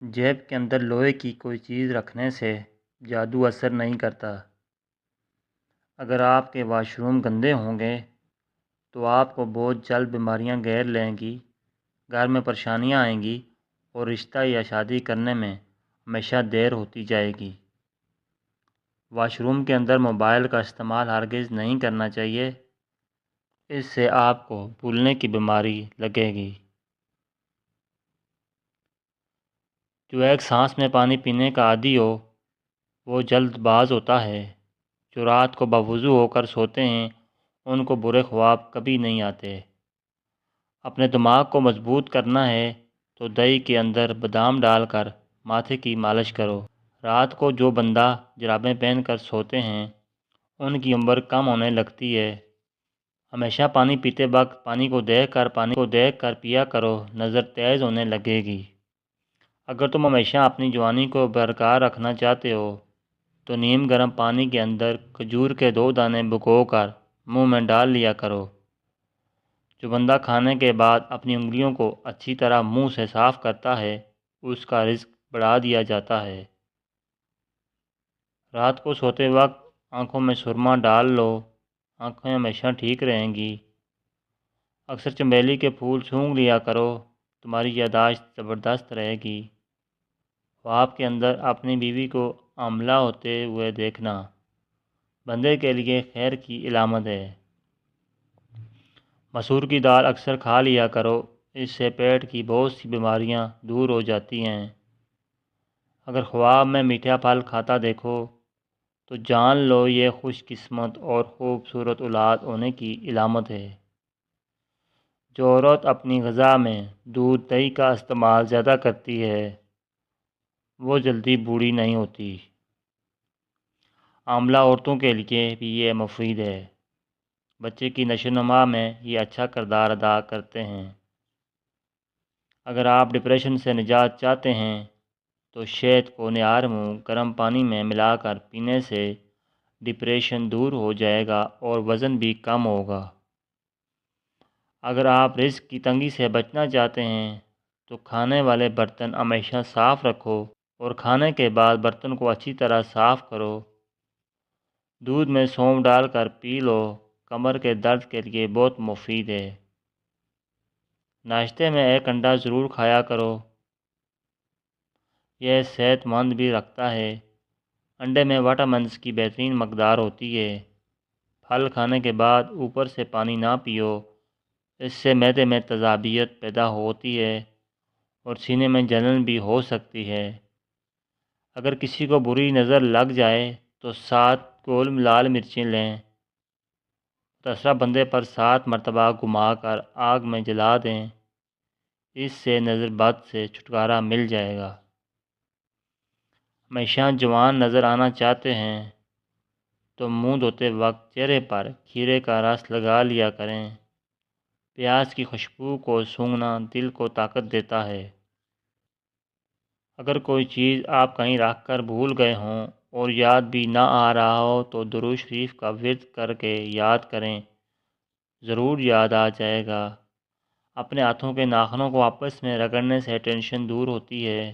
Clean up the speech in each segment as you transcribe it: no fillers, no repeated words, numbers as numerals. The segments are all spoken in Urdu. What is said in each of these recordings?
جیب کے اندر لوہے کی کوئی چیز رکھنے سے جادو اثر نہیں کرتا۔ اگر آپ کے واش روم گندے ہوں گے تو آپ کو بہت جلد بیماریاں گھیر لیں گی، گھر میں پریشانیاں آئیں گی اور رشتہ یا شادی کرنے میں ہمیشہ دیر ہوتی جائے گی۔ واش روم کے اندر موبائل کا استعمال ہرگز نہیں کرنا چاہیے، اس سے آپ کو بھولنے کی بیماری لگے گی۔ جو ایک سانس میں پانی پینے کا عادی ہو وہ جلد باز ہوتا ہے۔ جو رات کو باوضو ہو کر سوتے ہیں ان کو برے خواب کبھی نہیں آتے۔ اپنے دماغ کو مضبوط کرنا ہے تو دہی کے اندر بادام ڈال کر ماتھے کی مالش کرو۔ رات کو جو بندہ جرابیں پہن کر سوتے ہیں ان کی عمر کم ہونے لگتی ہے۔ ہمیشہ پانی پیتے وقت پانی کو دیکھ کر پیا کرو، نظر تیز ہونے لگے گی۔ اگر تم ہمیشہ اپنی جوانی کو برقرار رکھنا چاہتے ہو تو نیم گرم پانی کے اندر کھجور کے 2 دانے بھگو کر منہ میں ڈال لیا کرو۔ جو بندہ کھانے کے بعد اپنی انگلیوں کو اچھی طرح منہ سے صاف کرتا ہے اس کا رزق بڑھا دیا جاتا ہے۔ رات کو سوتے وقت آنکھوں میں سرما ڈال لو، آنکھیں ہمیشہ ٹھیک رہیں گی۔ اکثر چنبیلی کے پھول سونگھ لیا کرو، تمہاری یادداشت زبردست رہے گی۔ خواب کے اندر اپنی بیوی کو حاملہ ہوتے ہوئے دیکھنا بندے کے لیے خیر کی علامت ہے۔ مسور کی دال اکثر کھا لیا کرو، اس سے پیٹ کی بہت سی بیماریاں دور ہو جاتی ہیں۔ اگر خواب میں میٹھا پھل کھاتا دیکھو تو جان لو یہ خوش قسمت اور خوبصورت اولاد ہونے کی علامت ہے۔ جو عورت اپنی غذا میں دودھ دہی کا استعمال زیادہ کرتی ہے وہ جلدی بوڑھی نہیں ہوتی۔ حاملہ عورتوں کے لیے بھی یہ مفید ہے۔ بچے کی نشو و نما میں یہ اچھا کردار ادا کرتے ہیں۔ اگر آپ ڈپریشن سے نجات چاہتے ہیں تو شہد کو نہار منہ گرم پانی میں ملا کر پینے سے ڈپریشن دور ہو جائے گا اور وزن بھی کم ہوگا۔ اگر آپ رزق کی تنگی سے بچنا چاہتے ہیں تو کھانے والے برتن ہمیشہ صاف رکھو اور کھانے کے بعد برتن کو اچھی طرح صاف کرو۔ دودھ میں سونف ڈال کر پی لو، کمر کے درد کے لیے بہت مفید ہے۔ ناشتے میں ایک انڈا ضرور کھایا کرو، یہ صحت مند بھی رکھتا ہے۔ انڈے میں وٹامنز کی بہترین مقدار ہوتی ہے۔ پھل کھانے کے بعد اوپر سے پانی نہ پیو، اس سے معدے میں تیزابیت پیدا ہوتی ہے اور سینے میں جلن بھی ہو سکتی ہے۔ اگر کسی کو بری نظر لگ جائے تو 7 گول لال مرچیں لیں، متاثرہ بندے پر 7 مرتبہ گھما کر آگ میں جلا دیں، اس سے نظر بد سے چھٹکارا مل جائے گا۔ ہمیشہ جوان نظر آنا چاہتے ہیں تو منہ دھوتے وقت چہرے پر کھیرے کا رس لگا لیا کریں۔ پیاز کی خوشبو کو سونگھنا دل کو طاقت دیتا ہے۔ اگر کوئی چیز آپ کہیں رکھ کر بھول گئے ہوں اور یاد بھی نہ آ رہا ہو تو درود شریف کا ورد کر کے یاد کریں، ضرور یاد آ جائے گا۔ اپنے ہاتھوں کے ناخنوں کو آپس میں رگڑنے سے ٹینشن دور ہوتی ہے۔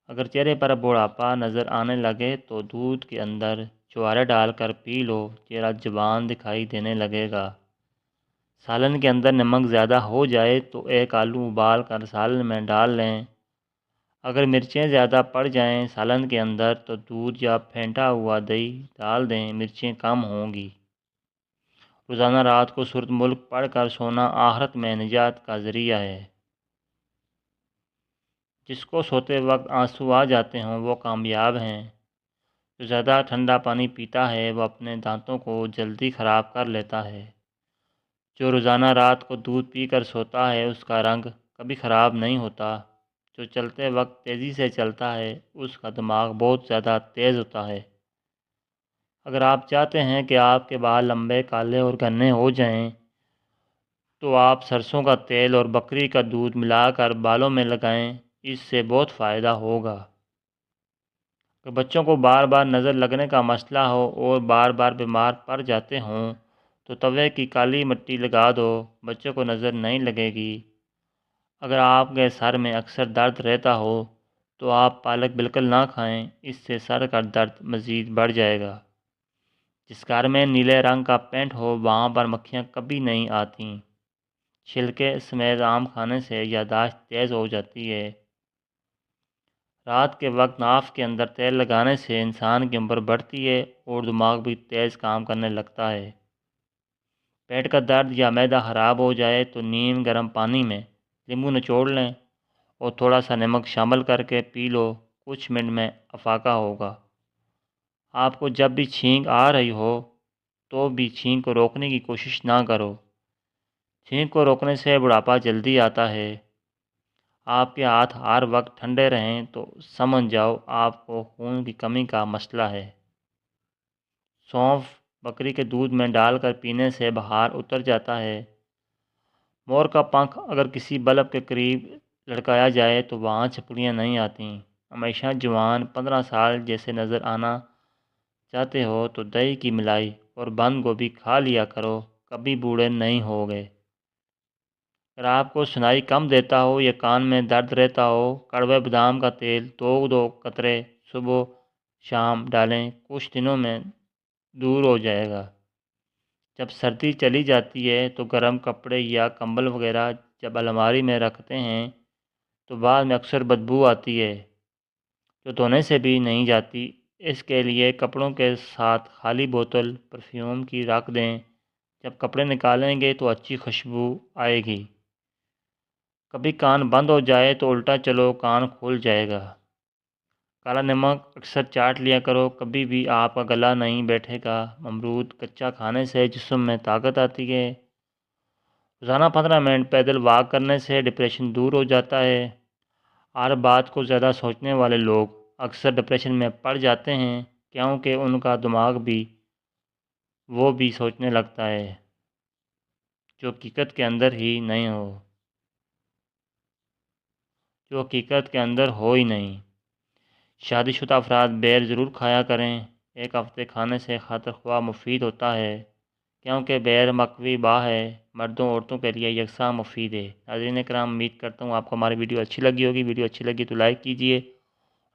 اگر چہرے پر بڑھاپا نظر آنے لگے تو دودھ کے اندر چھوارے ڈال کر پی لو، چہرہ جوان دکھائی دینے لگے گا۔ سالن کے اندر نمک زیادہ ہو جائے تو ایک آلو ابال کر سالن میں ڈال لیں۔ اگر مرچیں زیادہ پڑ جائیں سالن کے اندر تو دودھ یا پھینٹا ہوا دہی ڈال دیں، مرچیں کم ہوں گی۔ روزانہ رات کو سورۃ ملک پڑھ کر سونا آخرت میں نجات کا ذریعہ ہے۔ جس کو سوتے وقت آنسو آ جاتے ہوں وہ کامیاب ہیں۔ جو زیادہ ٹھنڈا پانی پیتا ہے وہ اپنے دانتوں کو جلدی خراب کر لیتا ہے۔ جو روزانہ رات کو دودھ پی کر سوتا ہے اس کا رنگ کبھی خراب نہیں ہوتا۔ جو چلتے وقت تیزی سے چلتا ہے اس کا دماغ بہت زیادہ تیز ہوتا ہے۔ اگر آپ چاہتے ہیں کہ آپ کے بال لمبے، کالے اور گھنے ہو جائیں تو آپ سرسوں کا تیل اور بکری کا دودھ ملا کر بالوں میں لگائیں، اس سے بہت فائدہ ہوگا۔ اگر بچوں کو بار بار نظر لگنے کا مسئلہ ہو اور بار بار بیمار پڑ جاتے ہوں تو توے کی کالی مٹی لگا دو، بچوں کو نظر نہیں لگے گی۔ اگر آپ کے سر میں اکثر درد رہتا ہو تو آپ پالک بالکل نہ کھائیں، اس سے سر کا درد مزید بڑھ جائے گا۔ جس گھر میں نیلے رنگ کا پینٹ ہو وہاں پر مکھیاں کبھی نہیں آتیں۔ چھلکے سمیت آم کھانے سے یادداشت تیز ہو جاتی ہے۔ رات کے وقت ناف کے اندر تیل لگانے سے انسان کی عمر بڑھتی ہے اور دماغ بھی تیز کام کرنے لگتا ہے۔ پیٹ کا درد یا معدہ خراب ہو جائے تو نیم گرم پانی میں لیموں نچوڑ لیں اور تھوڑا سا نمک شامل کر کے پی لو، کچھ منٹ میں افاقہ ہوگا۔ آپ کو جب بھی چھینک آ رہی ہو تو بھی چھینک کو روکنے کی کوشش نہ کرو۔ چھینک کو روکنے سے بڑھاپا جلدی آتا ہے۔ آپ کے ہاتھ ہر وقت ٹھنڈے رہیں تو سمجھ جاؤ آپ کو خون کی کمی کا مسئلہ ہے۔ سونف بکری کے دودھ میں ڈال کر پینے سے بخار اتر جاتا ہے۔ مور کا پنکھ اگر کسی بلب کے قریب لٹکایا جائے تو وہاں چھپکلیاں نہیں آتیں۔ ہمیشہ جوان 15 سال جیسے نظر آنا چاہتے ہو تو دہی کی ملائی اور بند گوبھی کھا لیا کرو، کبھی بوڑھے نہیں ہوگے۔ اگر آپ کو سنائی کم دیتا ہو یا کان میں درد رہتا ہو، کڑوے بادام کا تیل 2 قطرے صبح شام ڈالیں، کچھ دنوں میں دور ہو جائے گا۔ جب سردی چلی جاتی ہے تو گرم کپڑے یا کمبل وغیرہ جب الماری میں رکھتے ہیں تو بعد میں اکثر بدبو آتی ہے جو دھونے سے بھی نہیں جاتی۔ اس کے لیے کپڑوں کے ساتھ خالی بوتل پرفیوم کی رکھ دیں، جب کپڑے نکالیں گے تو اچھی خوشبو آئے گی۔ کبھی کان بند ہو جائے تو الٹا چلو، کان کھل جائے گا۔ کالا نمک اکثر چاٹ لیا کرو، کبھی بھی آپ کا گلا نہیں بیٹھے گا۔ امرود کچا کھانے سے جسم میں طاقت آتی ہے۔ روزانہ 15 منٹ پیدل واک کرنے سے ڈپریشن دور ہو جاتا ہے۔ ہر بات کو زیادہ سوچنے والے لوگ اکثر ڈپریشن میں پڑ جاتے ہیں کیونکہ ان کا دماغ بھی وہ بھی سوچنے لگتا ہے جو حقیقت کے اندر ہو ہی نہیں۔ شادی شدہ افراد بیر ضرور کھایا کریں، ایک ہفتے کھانے سے خاطر خواہ مفید ہوتا ہے کیونکہ بیر مقوی با ہے، مردوں عورتوں کے لیے یکساں مفید ہے۔ ناظرین کرام، امید کرتا ہوں آپ کو ہماری ویڈیو اچھی لگی ہوگی۔ ویڈیو اچھی لگی تو لائک کیجیے،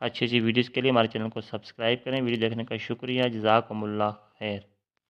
اچھی ویڈیوز کے لیے ہمارے چینل کو سبسکرائب کریں۔ ویڈیو دیکھنے کا شکریہ، جزاکم اللہ خیر۔